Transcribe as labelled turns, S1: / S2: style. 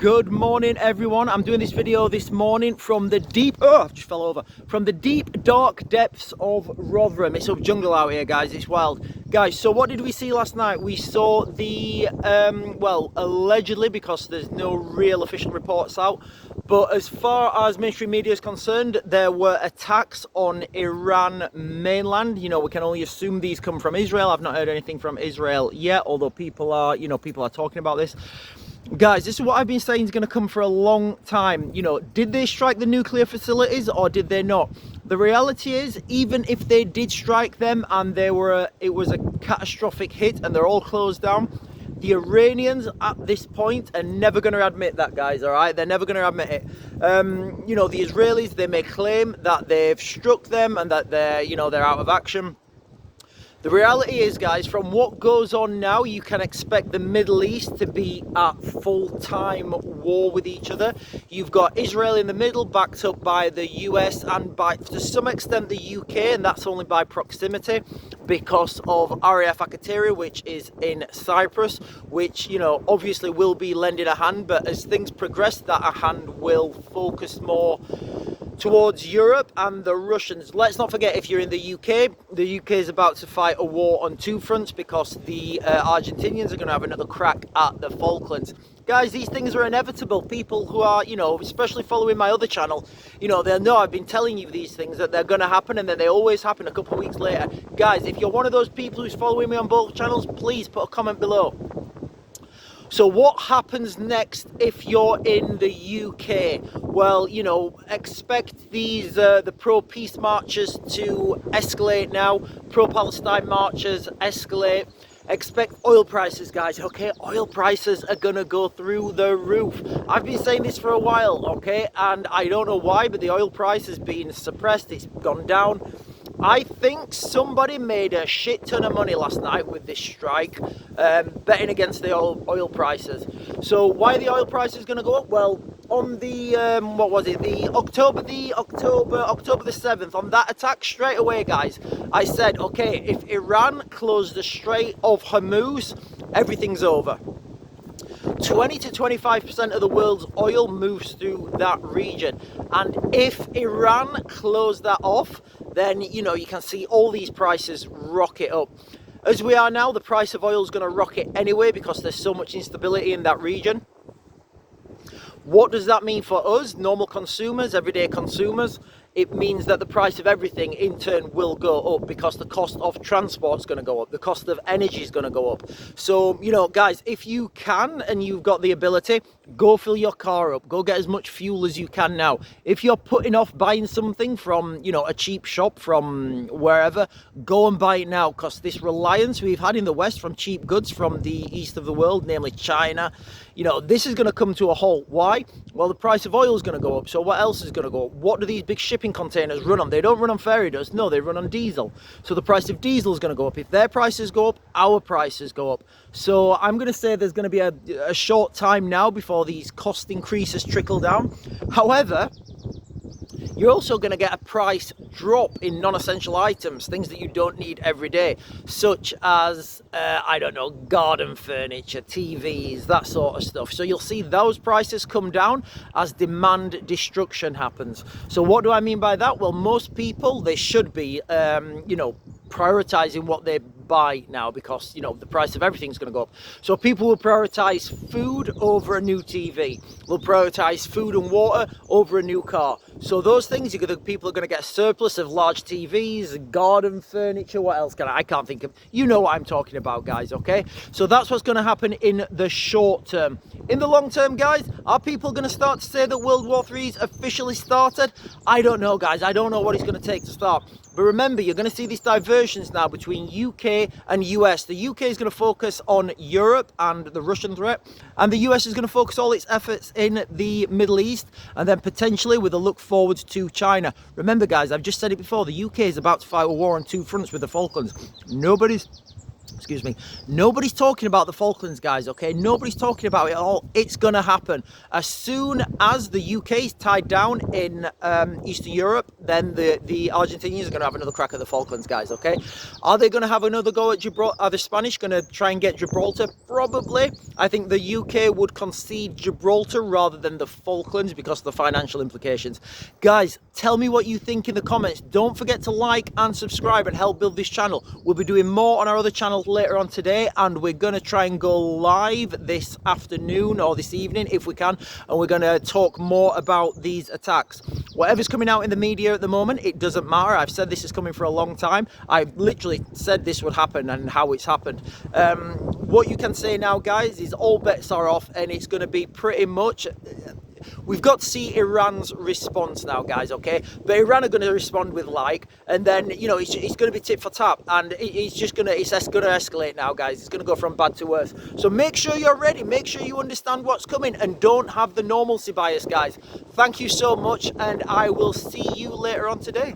S1: Good morning, everyone. I'm doing this video this morning from the deep, from the deep, dark depths of Rotherham. It's a jungle out here, guys. It's wild. Guys, so what did we see last night? We saw the, well, allegedly, because there's no real official reports out, but as far as mainstream media is concerned, there were attacks on Iran mainland. You know, we can only assume these come from Israel. I've not heard anything from Israel yet, although people are talking about this. Guys, this is what I've been saying is going to come for a long time. You know, did they strike the nuclear facilities or did they not? The reality is, even if they did strike them and it was a catastrophic hit and they're all closed down, the Iranians at this point are never going to admit that, guys, all right? They're never going to admit it. You know, the Israelis, they may claim that they've struck them and that they're out of action. The reality is, guys, from what goes on now, you can expect the Middle East to be at full-time war with each other. You've got Israel in the middle, backed up by the US and by, to some extent, the UK, and that's only by proximity because of RAF Akateria, which is in Cyprus, which, you know, obviously will be lending a hand, but as things progress, that a hand will focus more towards Europe and the Russians. Let's not forget, if you're in the UK is about to fight a war on two fronts because the Argentinians are going to have another crack at the Falklands. Guys, these things are inevitable. People who are, you know, especially following my other channel, you know, they'll know I've been telling you these things, that they're going to happen, and then they always happen a couple of weeks later. Guys, if you're one of those people who's following me on both channels, please put a comment below. So what happens next if you're in the UK? Well, you know, expect these the pro-peace marches to escalate now. Pro-Palestine marches escalate. Expect oil prices, guys, okay? Oil prices are gonna go through the roof. I've been saying this for a while, okay? And I don't know why, but the oil price has been suppressed. It's gone down. I think somebody made a shit ton of money last night with this strike, betting against the oil prices. So why are the oil prices going to go up? Well, on the what was it? The October the 7th, on that attack, straight away, guys, I said, okay, if Iran closed the Strait of Hormuz, everything's over. 20 to 25% of the world's oil moves through that region, and if Iran closed that off, then, you know, you can see all these prices rocket up. As we are now, the price of oil is going to rocket anyway because there's so much instability in that region. What does that mean for us, normal consumers, everyday consumers? It means that the price of everything in turn will go up because the cost of transport is going to go up. The cost of energy is going to go up. So, you know, guys, if you can and you've got the ability, go fill your car up. Go get as much fuel as you can now. If you're putting off buying something from, you know, a cheap shop from wherever, go and buy it now, because this reliance we've had in the West from cheap goods from the east of the world, namely China, you know, this is going to come to a halt. Why? Well, the price of oil is going to go up. So what else is going to go up? What do these big shipping containers run on? They don't run on ferry dust. No, they run on diesel. So the price of diesel is going to go up. If their prices go up, our prices go up. So I'm going to say there's going to be a short time now before these cost increases trickle down. However, you're also going to get a price drop in non-essential items, things that you don't need every day, such as, I don't know, garden furniture, TVs, that sort of stuff. So you'll see those prices come down as demand destruction happens. So what do I mean by that? Well, most people, they should be, you know, prioritizing what they buy now, because, you know, the price of everything's going to go up. So people will prioritize food over a new TV, will prioritize food and water over a new car. So those things, people are going to get a surplus of large TVs, garden furniture. What else I can't think of. You know what I'm talking about, guys, okay? So that's what's going to happen in the short term. In the long term, guys, are people going to start to say that World War III is officially started? I don't know, guys. I don't know what it's going to take to start. But remember, you're going to see these diversions now between UK and US. The UK is going to focus on Europe and the Russian threat, and the US is going to focus all its efforts in the Middle East, and then potentially with a look forward to China. Remember, guys, I've just said it before, the UK is about to fight a war on two fronts with the Falklands. Nobody's excuse me, nobody's talking about the Falklands, guys, okay? Nobody's talking about it at all. It's gonna happen as soon as the UK is tied down in Eastern Europe. Then the Argentinians are gonna have another crack at the Falklands, guys, okay? Are they gonna have another go at Gibraltar? Are the Spanish gonna try and get Gibraltar? Probably. I think the UK would concede Gibraltar rather than the Falklands because of the financial implications. Guys, tell me what you think in the comments. Don't forget to like and subscribe and help build this channel. We'll be doing more on our other channels later on today, and we're going to try and go live this afternoon or this evening if we can, and we're going to talk more about these attacks. Whatever's coming out in the media at the moment, it doesn't matter. I've said this is coming for a long time. I've literally said this would happen and how it's happened. What you can say now, guys, is all bets are off, and it's going to be pretty much... We've got to see Iran's response now, guys, okay? But Iran are going to respond with and then, you know, it's going to be tit for tat, and it's going to escalate now, guys. It's going to go from bad to worse. So make sure you're ready. Make sure you understand what's coming, and don't have the normalcy bias, guys. Thank you so much, and I will see you later on today.